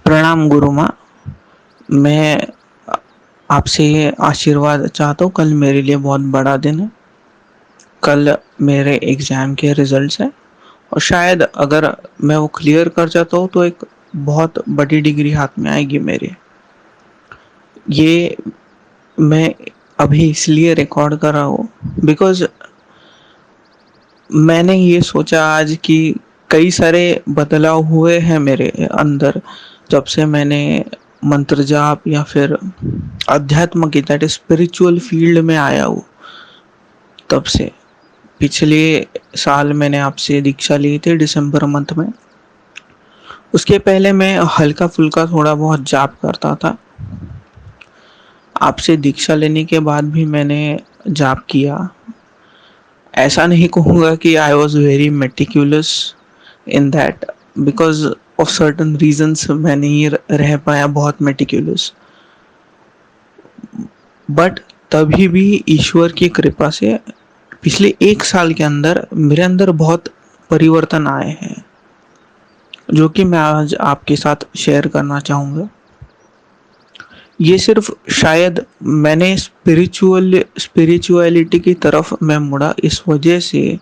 प्रणाम गुरु माँ। मैं आपसे ये आशीर्वाद चाहता हूँ। कल मेरे लिए बहुत बड़ा दिन है। कल मेरे एग्ज़ाम के रिजल्ट्स हैं और शायद अगर मैं वो क्लियर कर जाता हूँ तो एक बहुत बड़ी डिग्री हाथ में आएगी मेरे। ये मैं अभी इसलिए रिकॉर्ड कर रहा हूँ बिकॉज़ मैंने ये सोचा आज कि कई सारे बदलाव हुए हैं मेरे अंदर जब से मैंने मंत्र जाप या फिर अध्यात्म की दैट इज स्पिरिचुअल फील्ड में आया हूँ। तब से पिछले साल मैंने आपसे दीक्षा ली थी दिसंबर मंथ में। उसके पहले मैं हल्का फुल्का थोड़ा बहुत जाप करता था। आपसे दीक्षा लेने के बाद भी मैंने जाप किया। ऐसा नहीं कहूँगा कि I was very meticulous in that because of certain reasons मैं नहीं रह पाया बहुत मेटिकुलस। बट तभी भी ईश्वर की कृपा से पिछले एक साल के अंदर मेरे अंदर बहुत परिवर्तन आए हैं जो कि मैं आज आपके साथ शेयर करना चाहूँगा। ये सिर्फ शायद मैंने स्पिरिचुअलिटी की तरफ मैं मुड़ा इस वजह से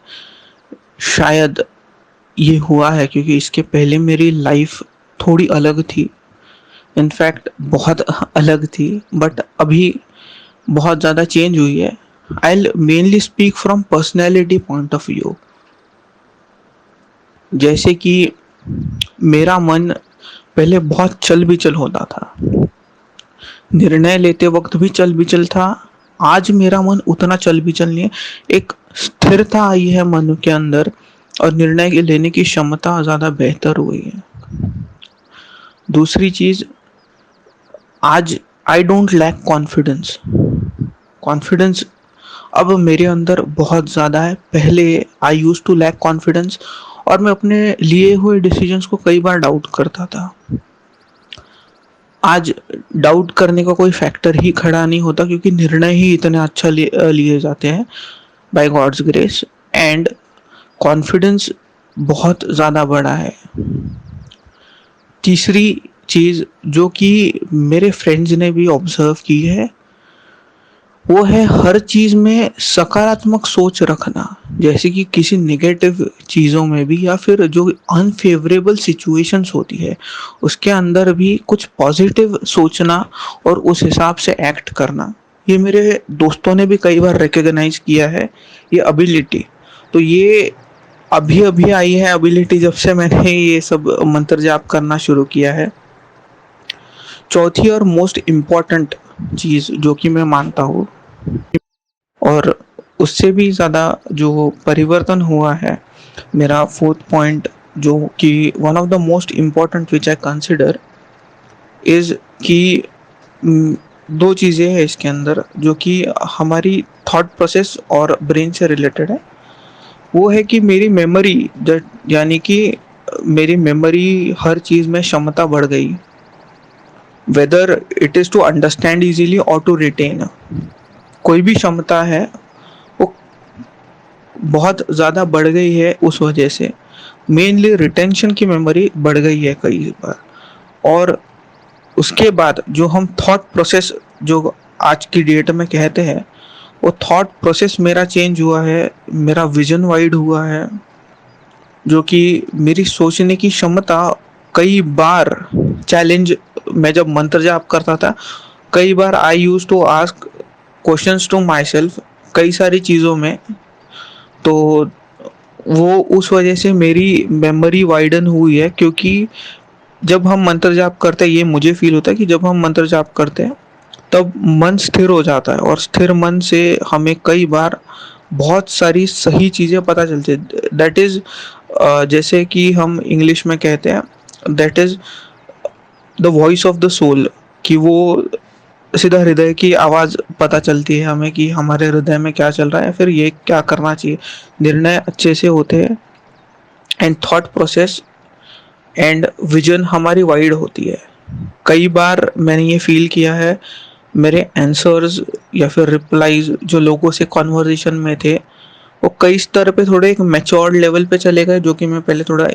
शायद ये हुआ है क्योंकि इसके पहले मेरी लाइफ थोड़ी अलग थी। इनफैक्ट बहुत अलग थी बट अभी बहुत ज़्यादा चेंज हुई है। I mainly speak from personality point of view. जैसे कि मेरा मन पहले बहुत चल बिचल होता था, निर्णय लेते वक्त भी चल बिचल था। आज मेरा मन उतना चल बिचल नहीं है। एक स्थिरता आई है मन के अंदर और निर्णय लेने की क्षमता ज़्यादा बेहतर हुई है। दूसरी चीज़, आज I don't lack confidence. Confidence अब मेरे अंदर बहुत ज़्यादा है। पहले I use to lack confidence और मैं अपने लिए हुए डिसीजंस को कई बार डाउट करता था। आज डाउट करने का कोई फैक्टर ही खड़ा नहीं होता क्योंकि निर्णय ही इतने अच्छा लिए जाते हैं by God's grace. And confidence बहुत ज़्यादा बड़ा है। तीसरी चीज़ जो कि मेरे फ्रेंड्स ने भी ऑब्जर्व की है वो है हर चीज़ में सकारात्मक सोच रखना। जैसे कि किसी नेगेटिव चीज़ों में भी या फिर जो अनफेवरेबल सिचुएशंस होती है उसके अंदर भी कुछ पॉजिटिव सोचना और उस हिसाब से एक्ट करना। ये मेरे दोस्तों ने भी कई बार रिकग्नाइज किया है ये एबिलिटी। तो ये अभी अभी आई है एबिलिटी जब से मैंने ये सब मंत्र जाप करना शुरू किया है। चौथी और मोस्ट इम्पॉर्टेंट चीज़ जो कि मैं मानता हूँ और उससे भी ज़्यादा जो परिवर्तन हुआ है, मेरा फोर्थ पॉइंट जो कि one of the most important which I consider is कि दो चीज़ें हैं इसके अंदर जो कि हमारी थॉट प्रोसेस और ब्रेन से रिलेटेड है। वो है कि मेरी मेमोरी यानी कि मेरी मेमोरी हर चीज़ में क्षमता बढ़ गई। Whether it is to understand easily और टू रिटेन, कोई भी क्षमता है वो बहुत ज़्यादा बढ़ गई है। उस वजह से मेनली रिटेंशन की मेमोरी बढ़ गई है कई बार। और उसके बाद जो हम थॉट प्रोसेस जो आज की डेट में कहते हैं वो थॉट प्रोसेस मेरा चेंज हुआ है। मेरा विजन वाइड हुआ है जो कि मेरी सोचने की क्षमता कई बार चैलेंज। मैं जब मंत्र जाप करता था कई बार I use to ask questions to myself कई सारी चीज़ों में। तो वो उस वजह से मेरी मेमोरी वाइडन हुई है क्योंकि जब हम मंत्र जाप करते हैं ये मुझे फील होता है कि जब हम मंत्र जाप करते हैं तब मन स्थिर हो जाता है और स्थिर मन से हमें कई बार बहुत सारी सही चीज़ें पता चलती है। दैट इज़ जैसे कि हम इंग्लिश में कहते हैं that is the voice of the soul, कि वो सीधा हृदय की आवाज़ पता चलती है हमें कि हमारे हृदय में क्या चल रहा है, फिर ये क्या करना चाहिए। निर्णय अच्छे से होते हैं and thought process and vision हमारी वाइड होती है। कई बार मैंने ये फील किया है मेरे आंसर्स या फिर रिप्लाईज जो लोगों से कॉन्वर्जेशन में थे वो कई स्तर पे थोड़े एक मैच्योर्ड लेवल पे चले गए जो कि मैं पहले थोड़ा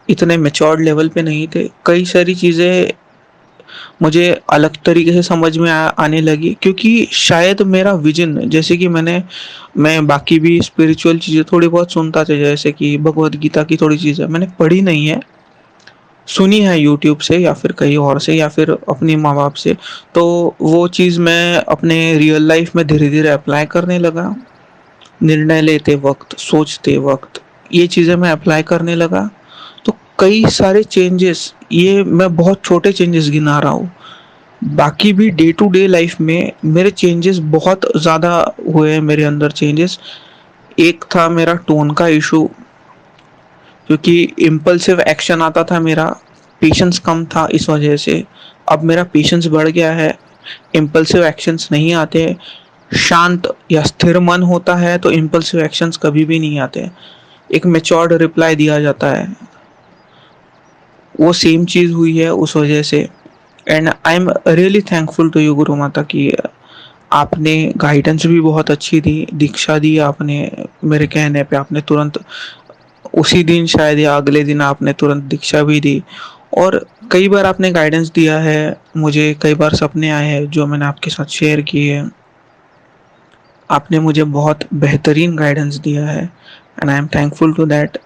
इतने मैच्योर्ड लेवल पे नहीं थे। कई सारी चीज़ें मुझे अलग तरीके से समझ में आने लगी, क्योंकि शायद मेरा विजन, जैसे कि मैं बाकी भी स्पिरिचुअल चीज़ें थोड़ी बहुत सुनता था, जैसे कि भगवत गीता की थोड़ी चीज़ें मैंने पढ़ी नहीं है, सुनी है यूट्यूब से या फिर कहीं और से या फिर अपने माँ बाप से। तो वो चीज़ मैं अपने रियल लाइफ में धीरे धीरे अप्लाई करने लगा। निर्णय लेते वक्त, सोचते वक्त ये चीज़ें मैं अप्लाई करने लगा, तो कई सारे चेंजेस, ये मैं बहुत छोटे चेंजेस गिना रहा हूँ। बाकी भी डे टू डे लाइफ में मेरे चेंजेस बहुत ज़्यादा हुए हैं, मेरे अंदर चेंजेस। एक था मेरा टोन का इशू, क्योंकि इम्पल्सिव एक्शन आता था मेरा, पेशेंस कम था इस वजह से। अब मेरा पेशेंस बढ़ गया है, इम्पल्सिव एक्शंस नहीं आते। शांत या स्थिर मन होता है तो इम्पल्सिव एक्शंस कभी भी नहीं आते, एक मैच्योर्ड रिप्लाई दिया जाता है। वो सेम चीज़ हुई है उस वजह से। And I am really thankful to you गुरु माता की आपने गाइडेंस भी बहुत अच्छी दी, दीक्षा दी आपने। मेरे कहने पे आपने तुरंत उसी दिन शायद या अगले दिन आपने तुरंत दीक्षा भी दी। और कई बार आपने गाइडेंस दिया है मुझे, कई बार सपने आए हैं जो मैंने आपके साथ शेयर किए हैं। आपने मुझे बहुत बेहतरीन गाइडेंस दिया है and I am thankful to that.